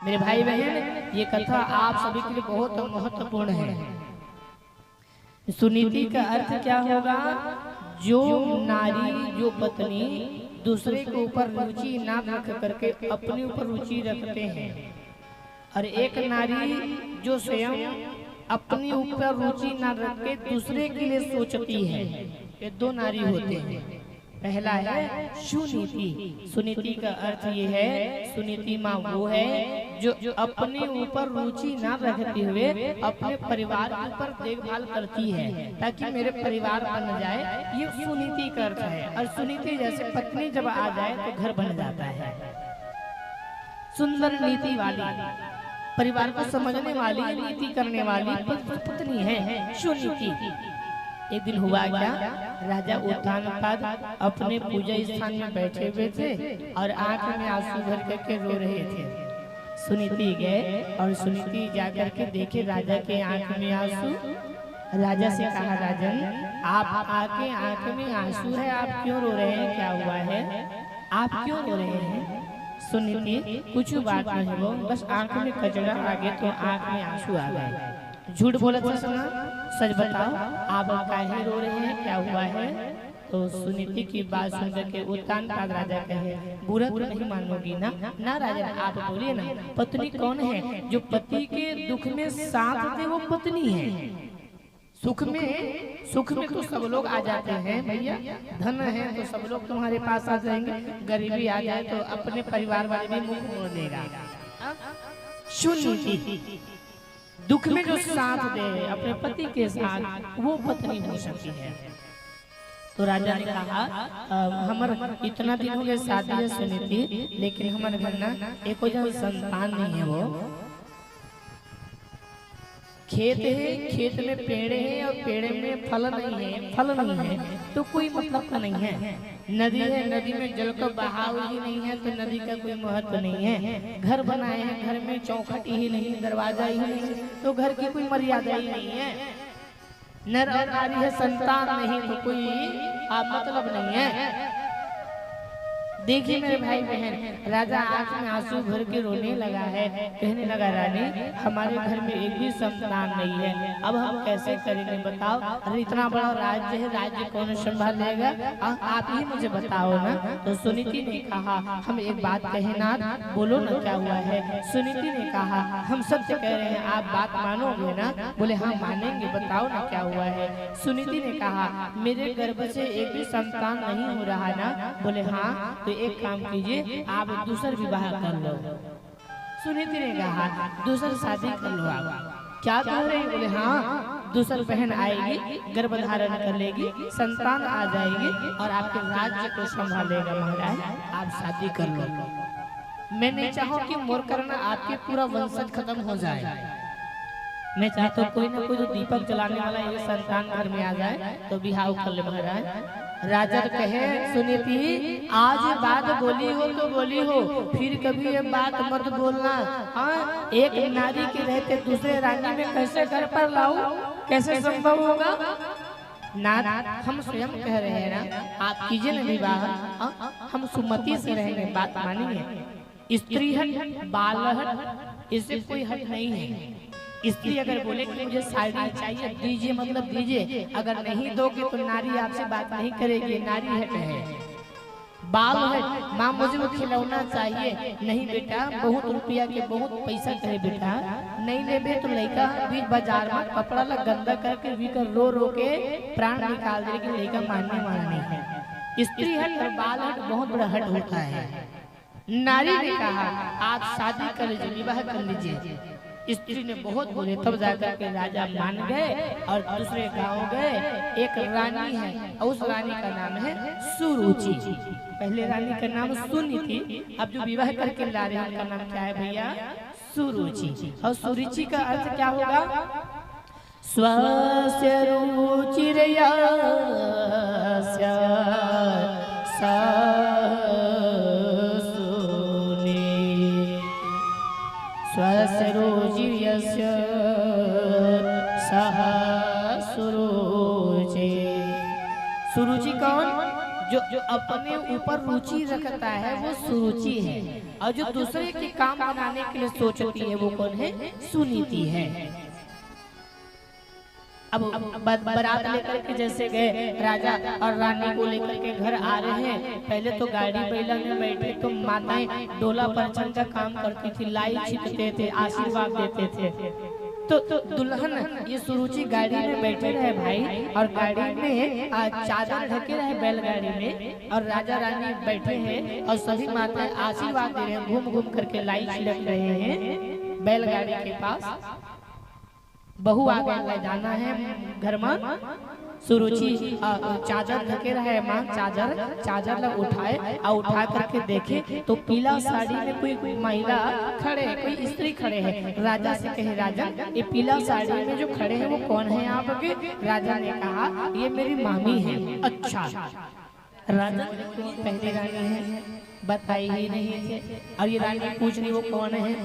मेरे भाई बहन, ये कथा आप सभी के लिए बहुत महत्वपूर्ण है। सुनीति का अर्थ क्या होगा? जो नारी, जो पत्नी दूसरे के ऊपर रुचि ना रख करके अपने ऊपर रुचि रखते हैं, और एक नारी जो स्वयं अपने ऊपर रुचि ना रख के दूसरे के लिए सोचती है, ये दो नारी होते हैं। पहला है सुनीति। सुनीति का अर्थ ये है, सुनीति माँ वो है जो अपने ऊपर रुचि ना रखते हुए अपने परिवार के ऊपर देखभाल करती है ताकि मेरे परिवार बन जाए, ये सुनीति का अर्थ है। और सुनीति जैसे पत्नी जब आ जाए तो घर बन जाता है। सुंदर नीति वाली, परिवार को समझने वाली, नीति करने वाली पत्नी है सुनीति। एक दिन हुआ क्या, राजा उत्तानपाद अपने पूजा स्थान में बैठे हुए थे और आंख में आंसू भर करके रो रहे थे। सुनीति गए और सुनीति जाकर के देखे राजा के आंख में आंसू। राजा से कहा, राजन आप आके आंख में आंसू है, आप क्यों रो रहे हैं? क्या हुआ है? आप क्यों रो रहे हैं? सुनीति, कुछ बात नहीं वो, बस आंख में कचरा आ गया तो आंख में आंसू आ गए। झूठ बोला था सुना, सच बताओ आप काहे रो रहे हैं, क्या हुआ है? तो सुनीति की बात सुनकर के उत्तानपाद राजा कहे, बुरा तो नहीं मानोगी ना? ना राजा, आप बोलिए ना, पत्नी कौन है जो पति के दुख में साथ दे? वो पत्नी है। सुख में तो सब लोग आ जाते हैं भैया, धन है तो सब लोग तुम्हारे पास आ जाएंगे, गरीबी आ जाए तो अपने परिवार वाले भी मुंह मोड़ देगा। सुनीति दुख में जो साथ दे अपने पति के साथ, वो पत्नी हो सकती है। तो राजा ने कहा, हमार इतना दिन हो गए शादी है सुनीति, लेकिन हमारे घर ना एक संतान नहीं है। वो खेत है, खेत में पेड़ है और पेड़ में फल नहीं है तो कोई मतलब का नहीं है। नदी है, नदी में जल का बहाव ही नहीं है तो नदी का कोई महत्व नहीं है। घर बनाए हैं, घर में चौखट ही नहीं, दरवाजा ही नहीं तो घर की कोई मर्यादा ही नहीं है। नर और नारी है, संतान नहीं तो कोई मतलब नहीं है। देखिए मेरे भाई बहन, राजा आंख में आंसू भर के रोने लगा है, कहने लगा, रानी हमारे घर में एक भी संतान नहीं है, अब हम कैसे करेंगे बताओ? अरे इतना बड़ा राज्य है, राज्य कौन संभालेगा? आप ही मुझे बताओ ना। तो सुनीति ने कहा, हम एक बात कहे ना, बोलो ना क्या हुआ है? सुनीति ने कहा, हम सत्य कह रहे हैं, आप बात मानोगे ना? बोले हाँ मानेंगे, बताओ ना क्या हुआ है? सुनीति ने कहा, मेरे गर्भ से एक भी संतान नहीं हो रहा ना? बोले हाँ, तो एक काम कीजिए, आप दूसरा विवाह कर लो। सुनीति ने कहा, दूसरा शादी कर लो। आप क्या कह रहे हैं? बोले हाँ, दूसरा बहन आएगी, गर्भ धारण कर लेगी, संतान आ जाएगी और आपके राज्य को संभालेगा। महाराज आप शादी कर लो। मैं नहीं चाहूँ कि मोर करना आपके पूरा वंशज खत्म हो जाए। मैं चाहता हूँ कोई ना कोई जो दीपक जलाने वाला ये संतान घर में आ जाए तो बिहाव कर ले। महाराज राजा कहे, सुनीति आज बात बोली हो तो बोली हो, फिर कभी ये बात मत बोलना। हाँ, एक नारी के रहते दूसरे रानी में कैसे घर पर लाऊं? कैसे संभव होगा? ना हम स्वयं कह रहे हैं ना, आप कीजिए ना विवाह, हम सुमति से रहेंगे, बात मानेंगे। स्त्री हट, बाल हट, इससे कोई हट नहीं है। स्त्री अगर बोले कि मुझे साड़ी चाहिए, दीजिए मतलब दीजिए, अगर नहीं दोगे तो नारी आपसे बात नहीं करेगी, नारी हट है। बाल है, माँ मुझे वो खिलौना चाहिए, नहीं बेटा बहुत रुपया के बहुत पैसा कहे बेटा, नहीं लेबे तो लड़का बीच बाजार में कपड़ा ला गंदा करके भी रो रो के प्राण निकाल दे कि लड़का मानने वाला नहीं है। स्त्री हट और बाल हट बहुत बड़ा हट होता है। नारी ने कहा, आप शादी कर लीजिए, विवाह कर लीजिए। स्त्री ने बहुत बोले, तब जाकर के राजा मान गए और दूसरे गांव गए। एक रानी है और उस रानी का नाम है सुरुचि। पहले रानी का नाम सुनीति, अब जो विवाह करके ला रहे हैं उनका नाम क्या है भैया? सुरुचि। और सुरुचि का अर्थ क्या होगा? स्वस्य रुचिरया स्वस्य रुचिर्यस्य सह सुरुचि। सुरुचि कौन? जो जो अपने ऊपर रुचि रखता है वो सुरुचि है, और जो दूसरे के काम बनाने के लिए सोचती है वो कौन है? सुनीति है। अब बारात लेकर के जैसे गए, राजा और रानी को लेकर के घर आ रहे हैं, पहले तो गाड़ी बैला में बैठे तो माताएं डोला परचम का काम करती थी, लाई छिटते थे, आशीर्वाद देते थे। तो दुल्हन ये सुरुचि गाड़ी में बैठे रहे भाई, और गाड़ी में चादर ढके रहे बैलगाड़ी में, और राजा रानी बैठे हैं और सभी माताएं आशीर्वाद दे रहे हैं, घूम घूम करके लाई छिड़क रहे हैं बैलगाड़ी के पास। बहू आगे ले जाना है घर में, सुरुचि चादर ढके रहे, माँ चादर लग उठाए और उठा करके देखे तो पीला साड़ी में कोई महिला खड़े, कोई स्त्री खड़े हैं। राजा से कहे, राजा ये पीला साड़ी में जो खड़े हैं वो कौन है आपके? राजा ने कहा ये मेरी मामी है। अच्छा, राजा पहले रानी है, बताई ही नहीं थे, और ये रानी पूछ रही वो कौन है?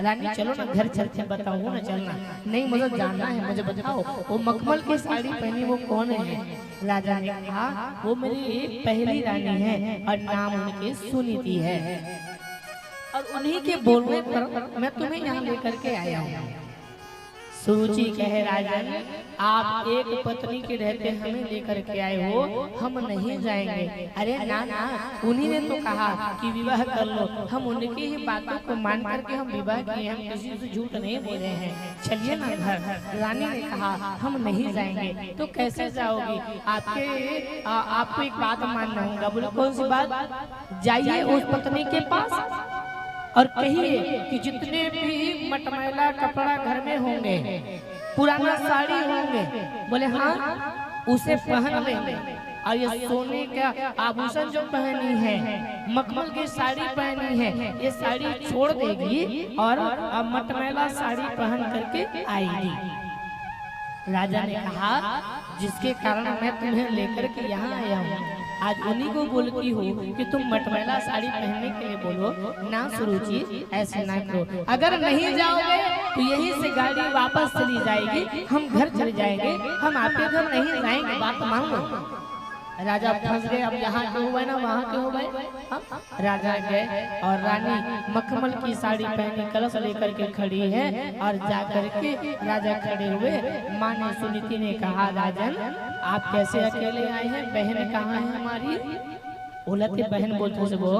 रानी चलो ना घर चलते, बताओ ना, चलना नहीं, मुझे जानना है, मुझे बताओ वो मखमल की साड़ी पहनी वो कौन है? राजा ने कहा वो मेरी पहली रानी है और नाम उनके सुनीति है, और उन्हीं के बोलने पर मैं तुम्हें यहाँ लेकर के आया हूँ। सुरुचि कहे, राजन आप एक पत्नी के रहते हमें लेकर के आए हो, हम नहीं जाएंगे। अरे ना ना, उन्हीं ने तो कहा कि विवाह कर लो, हम उनकी ही बातों को मान करके हम विवाह किए, हम किसी से झूठ नहीं बोले हैं, चलिए ना घर। रानी ने कहा हम नहीं जाएंगे। तो कैसे जाओगी? आपको एक बात मानना होगा। बोले कौन सी बात? जाइए उस पत्नी के पास और कहिए कि जितने भी मटमैला कपड़ा घर में होंगे, पुराना साड़ी होंगे, बोले हाँ उसे पहन लेंगे, और ये सोने का आभूषण जो पहनी है, मखमल की साड़ी पहनी है, ये साड़ी छोड़ देगी और मटमैला साड़ी पहन करके आएगी। राजा ने कहा जिसके कारण मैं तुम्हें लेकर के यहाँ आया हूँ, आज उन्हीं को बोलती हो कि तुम मटमैला साड़ी पहनने के लिए बोलो ना। सुरुचि ऐसे ना करो, अगर नहीं जाओगे तो यहीं से गाड़ी वापस चली जाएगी, हम घर चले जाएंगे, हम आपके घर नहीं जाएंगे, बात मान लो। राजा फंस गए, अब यहाँ के हुए ना वहाँ के हो गए। राजा गए और रानी मखमल की साड़ी पहनी कलश लेकर के खड़ी है, और जाकर के राजा खड़े हुए। माँ ने सुनीति ने कहा, राजन आप कैसे अकेले आए हैं? बहन कहाँ है हमारी? बोलते बहन बोलते से वो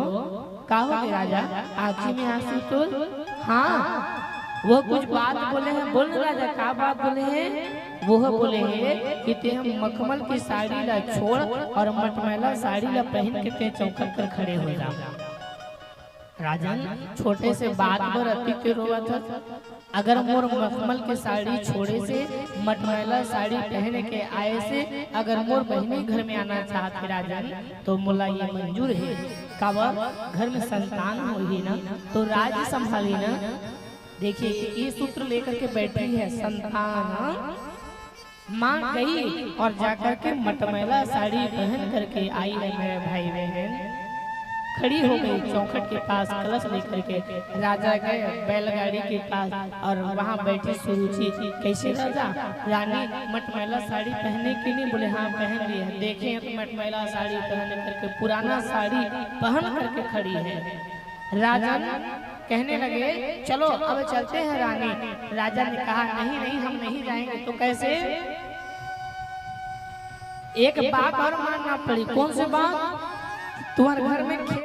कहा हो राजा, आँखी में आंसू तो हाँ, वो कुछ बात बोले हैं। बोल राजा क्या बात बोले हैं? वो बोले हैं कि ते हम मखमल की साड़ी ला छोड़ और मटमैला साड़ी ला पहन के ते चौखट पर खड़े हो जा। राजन छोटे से बात पर अति के रोवा था, अगर मोर मखमल की साड़ी छोड़े से, मटमैला साड़ी पहन के आए से, अगर मोर बहनी घर में आना चाहते राजन तो मोला ये मंजूर है। काबर घर में संतान हो ही ना तो राज संभाली ना। देखिए ये सूत्र लेकर के बैठी है, संतान। माँ गई और जाकर के मटमैला साड़ी पहन करके आई है मेरे भाई बहन, खड़ी हो गई चौखट के पास कलश लेकर के। राजा गए बैलगाड़ी के पास और वहाँ बैठी सुरुचि। कैसे राजा? रानी मटमैला साड़ी पहनने के लिए? बोले हाँ पहन ली है। देखे तो मटमैला साड़ी पहन करके, पुराना साड़ी पहन करके खड़ी है। राजा कहने लगे चलो अब चलते हैं रानी। राजा ने कहा नहीं नहीं हम नहीं जाएंगे। तो कैसे? एक बात और मानना पड़ी। कौन सी बात? तुम्हारे घर में